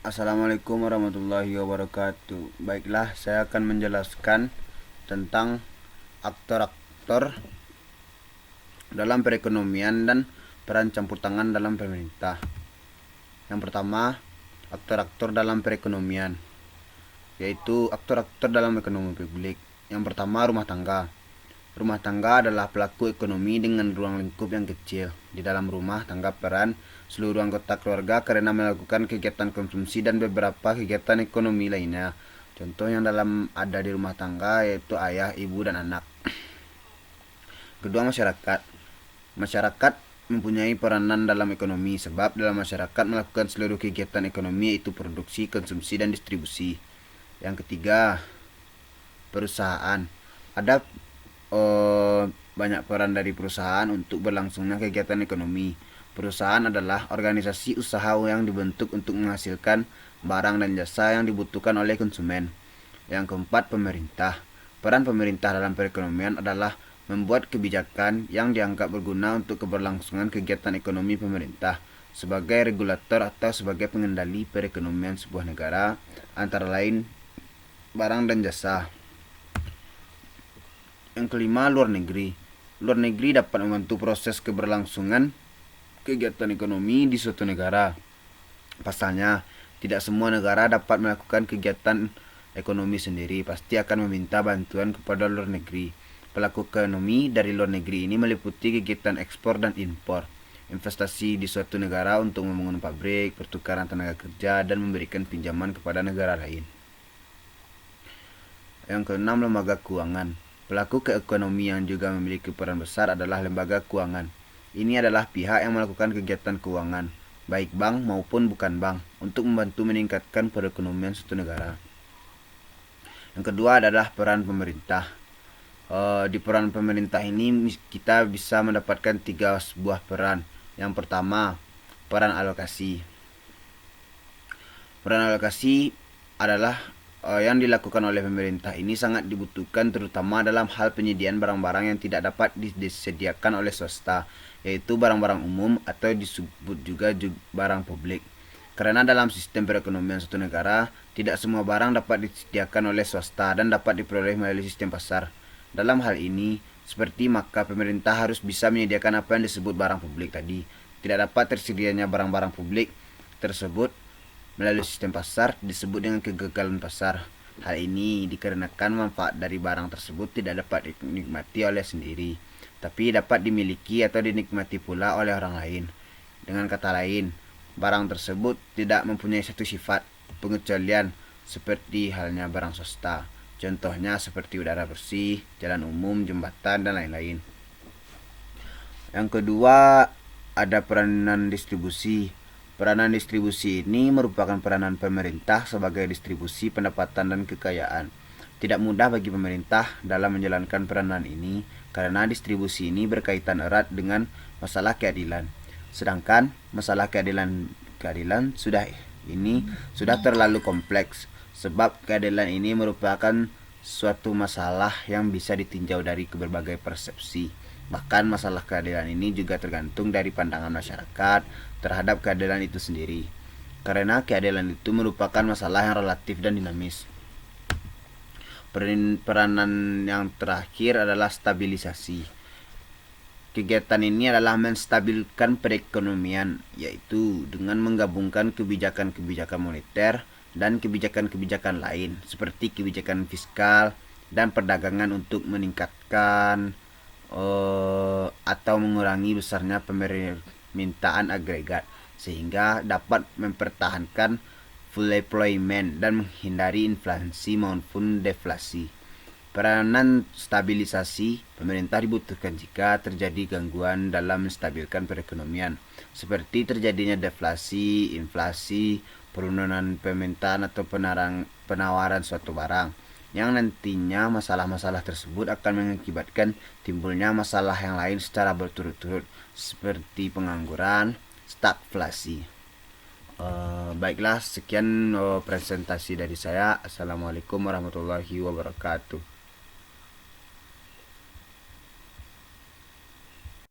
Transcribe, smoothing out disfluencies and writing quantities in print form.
Assalamualaikum warahmatullahi wabarakatuh. Baiklah, saya akan menjelaskan tentang aktor-aktor dalam perekonomian dan peran campur tangan dalam pemerintah. Yang pertama, aktor-aktor dalam perekonomian, yaitu aktor-aktor dalam ekonomi publik. Yang pertama, rumah tangga. Rumah tangga adalah pelaku ekonomi dengan ruang lingkup yang kecil. Di dalam rumah tangga peran seluruh anggota keluarga karena melakukan kegiatan konsumsi dan beberapa kegiatan ekonomi lainnya. Contoh yang ada di rumah tangga yaitu ayah, ibu, dan anak. Kedua, masyarakat. Masyarakat mempunyai peranan dalam ekonomi sebab dalam masyarakat melakukan seluruh kegiatan ekonomi yaitu produksi, konsumsi, dan distribusi. Yang ketiga, perusahaan. Ada banyak peran dari perusahaan untuk berlangsungnya kegiatan ekonomi. Perusahaan adalah organisasi usaha yang dibentuk untuk menghasilkan barang dan jasa yang dibutuhkan oleh konsumen. Yang keempat, pemerintah. Peran pemerintah dalam perekonomian adalah membuat kebijakan yang dianggap berguna untuk keberlangsungan kegiatan ekonomi pemerintah sebagai regulator atau sebagai pengendali perekonomian sebuah negara, antara lain barang dan jasa. Yang kelima, luar negeri. Luar negeri dapat membantu proses keberlangsungan kegiatan ekonomi di suatu negara. Pasalnya, tidak semua negara dapat melakukan kegiatan ekonomi sendiri, pasti akan meminta bantuan kepada luar negeri. Pelaku ekonomi dari luar negeri ini meliputi kegiatan ekspor dan impor, investasi di suatu negara untuk membangun pabrik, pertukaran tenaga kerja, dan memberikan pinjaman kepada negara lain. Yang keenam, lembaga keuangan. Pelaku keekonomi yang juga memiliki peran besar adalah lembaga keuangan. Ini adalah pihak yang melakukan kegiatan keuangan, baik bank maupun bukan bank, untuk membantu meningkatkan perekonomian suatu negara. Yang kedua adalah peran pemerintah. Di peran pemerintah ini kita bisa mendapatkan tiga buah peran. Yang pertama, peran alokasi. Peran alokasi adalah yang dilakukan oleh pemerintah ini sangat dibutuhkan terutama dalam hal penyediaan barang-barang yang tidak dapat disediakan oleh swasta, yaitu barang-barang umum atau disebut juga barang publik. Karena dalam sistem perekonomian suatu negara, tidak semua barang dapat disediakan oleh swasta dan dapat diperoleh melalui sistem pasar. Dalam hal ini, seperti maka pemerintah harus bisa menyediakan apa yang disebut barang publik tadi. Tidak dapat tersedianya barang-barang publik tersebut melalui sistem pasar disebut dengan kegagalan pasar. Hal ini dikarenakan manfaat dari barang tersebut tidak dapat dinikmati oleh sendiri, tapi dapat dimiliki atau dinikmati pula oleh orang lain. Dengan kata lain, barang tersebut tidak mempunyai satu sifat pengecualian seperti halnya barang swasta. Contohnya seperti udara bersih, jalan umum, jembatan, dan lain-lain. Yang kedua, ada peranan distribusi. Peranan distribusi ini merupakan peranan pemerintah sebagai distribusi pendapatan dan kekayaan. Tidak mudah bagi pemerintah dalam menjalankan peranan ini karena distribusi ini berkaitan erat dengan masalah keadilan. Sedangkan masalah keadilan sudah terlalu kompleks sebab keadilan ini merupakan suatu masalah yang bisa ditinjau dari berbagai persepsi. Bahkan masalah keadilan ini juga tergantung dari pandangan masyarakat terhadap keadilan itu sendiri. Karena keadilan itu merupakan masalah yang relatif dan dinamis. Peranan yang terakhir adalah stabilisasi. Kegiatan ini adalah menstabilkan perekonomian, yaitu dengan menggabungkan kebijakan-kebijakan moneter dan kebijakan-kebijakan lain seperti kebijakan fiskal dan perdagangan untuk meningkatkan atau mengurangi besarnya permintaan agregat sehingga dapat mempertahankan full employment dan menghindari inflasi maupun deflasi. Peranan stabilisasi pemerintah dibutuhkan jika terjadi gangguan dalam menstabilkan perekonomian seperti terjadinya deflasi, inflasi, penurunan permintaan atau penawaran suatu barang, yang nantinya masalah-masalah tersebut akan mengakibatkan timbulnya masalah yang lain secara berturut-turut seperti pengangguran, stagflasi. Baiklah, sekian presentasi dari saya. Assalamualaikum warahmatullahi wabarakatuh.